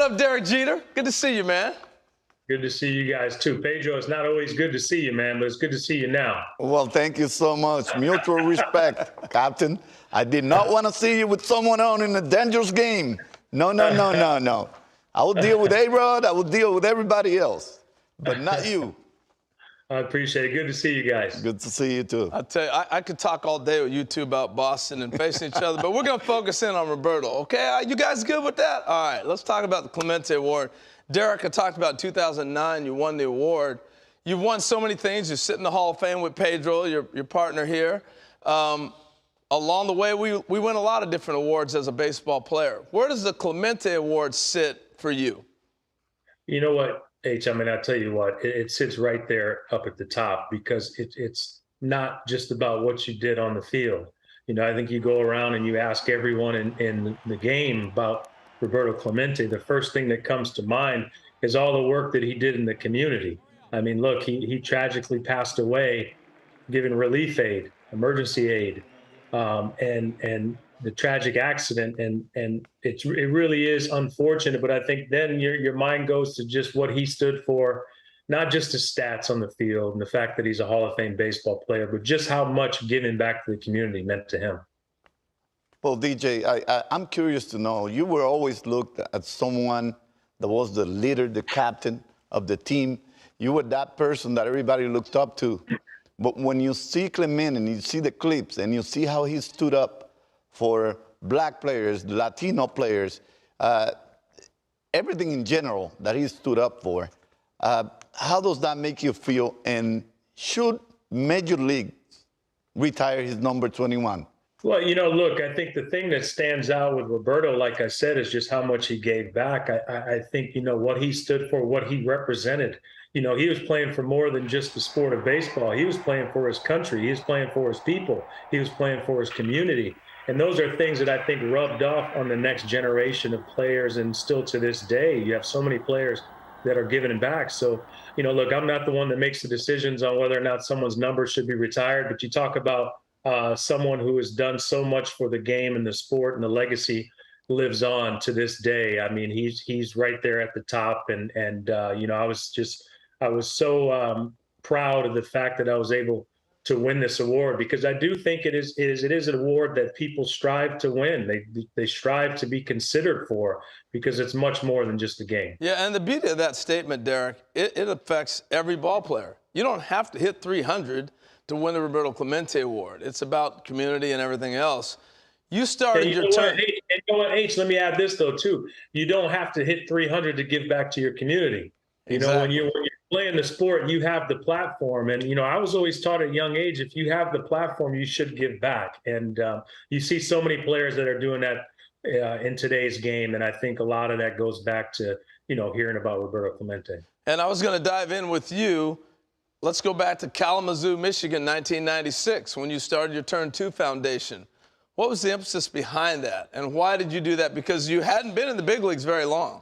up, Derek Jeter? Good to see you, man. Good to see you guys, too. Pedro, it's not always good to see you, man, but it's good to see you now. Well, thank you so much. Mutual respect, Captain. I did not want to see you with someone on in a dangerous game. No. I will deal with A-Rod. I will deal with everybody else, but not you. I appreciate it. Good to see you guys. Good to see you, too. I tell you, I could talk all day with you two about Boston and facing each other, but we're going to focus in on Roberto, okay? You guys good with that? All right, let's talk about the Clemente Award. Derek, I talked about 2009. You won the award. You've won so many things. You sit in the Hall of Fame with Pedro, your partner here. Along the way, we win a lot of different awards as a baseball player. Where does the Clemente Award sit for you? You know what, H, I mean, I'll tell you what, it sits right there up at the top because it's not just about what you did on the field. You know, I think you go around and you ask everyone in the game about Roberto Clemente, the first thing that comes to mind is all the work that he did in the community. I mean, look, he tragically passed away giving relief aid, emergency aid, and the tragic accident. And it really is unfortunate, but I think then your mind goes to just what he stood for, not just his stats on the field and the fact that he's a Hall of Fame baseball player, but just how much giving back to the community meant to him. Well, DJ, I'm curious to know, you were always looked at someone that was the leader, the captain of the team. You were that person that everybody looked up to. But when you see Clemente and you see the clips and you see how he stood up for black players, Latino players, everything in general that he stood up for, how does that make you feel? And should Major League retire his number 21? Well, you know, look, I think the thing that stands out with Roberto, like I said, is just how much he gave back. I think, you know, what he stood for, what he represented. You know, he was playing for more than just the sport of baseball. He was playing for his country. He was playing for his people. He was playing for his community. And those are things that I think rubbed off on the next generation of players. And still to this day, you have so many players that are giving back. So, you know, look, I'm not the one that makes the decisions on whether or not someone's number should be retired, but you talk about someone who has done so much for the game and the sport, and the legacy lives on to this day. I mean, he's right there at the top. And you know, I was so proud of the fact that I was able to win this award, because I do think it is an award that people strive to win. They strive to be considered for, because it's much more than just a game. Yeah, and the beauty of that statement, Derek, it affects every ball player. You don't have to hit 300 to win the Roberto Clemente Award. It's about community and everything else. You started your turn. You know what, H, let me add this, though, too. You don't have to hit 300 to give back to your community. You know, when you're playing the sport, you have the platform. And, you know, I was always taught at a young age, if you have the platform, you should give back. And you see so many players that are doing that in today's game. And I think a lot of that goes back to, you know, hearing about Roberto Clemente. And I was going to dive in with you. Let's go back to Kalamazoo, Michigan, 1996, when you started your Turn 2 Foundation. What was the emphasis behind that, and why did you do that? Because you hadn't been in the big leagues very long.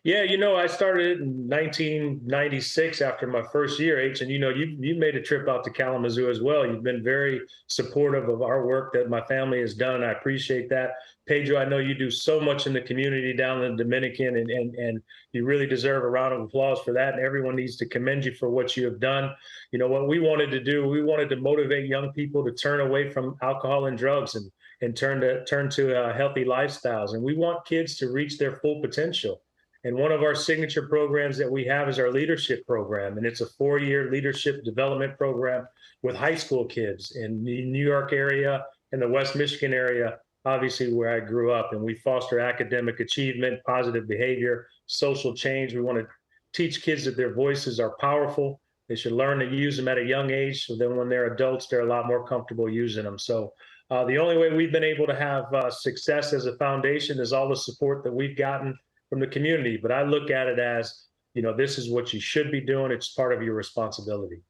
Yeah, you know, I started in 1996 after my first year, H, and, you know, you made a trip out to Kalamazoo as well. You've been very supportive of our work that my family has done, and I appreciate that. Pedro, I know you do so much in the community down in the Dominican, and you really deserve a round of applause for that, and everyone needs to commend you for what you have done. You know, what we wanted to do, we wanted to motivate young people to turn away from alcohol and drugs and turn to healthy lifestyles, and we want kids to reach their full potential. And one of our signature programs that we have is our leadership program. And it's a 4-year leadership development program with high school kids in the New York area and the West Michigan area, obviously where I grew up. And we foster academic achievement, positive behavior, social change. We want to teach kids that their voices are powerful. They should learn to use them at a young age, so then when they're adults, they're a lot more comfortable using them. So the only way we've been able to have success as a foundation is all the support that we've gotten from the community. But I look at it as, you know, this is what you should be doing. It's part of your responsibility.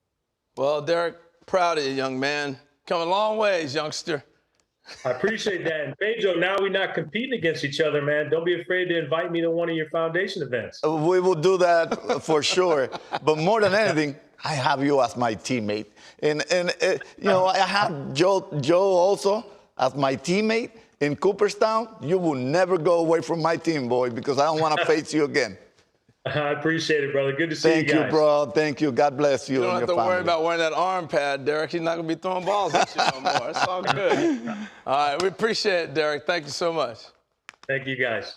Well, Derek, proud of you, young man. Coming a long ways, youngster. I appreciate that. And Pedro, now we're not competing against each other, man. Don't be afraid to invite me to one of your foundation events. We will do that for sure. But more than anything, I have you as my teammate. And you know, I have Joe also as my teammate. in Cooperstown, you will never go away from my team, boy, because I don't want to face you again. I appreciate it, brother. Good to see you guys. Thank you, bro. Thank you. God bless you. You don't and have your to worry family. about wearing that arm pad, Derek. He's not going to be throwing balls at you no more. It's all good. All right, we appreciate it, Derek. Thank you so much. Thank you, guys.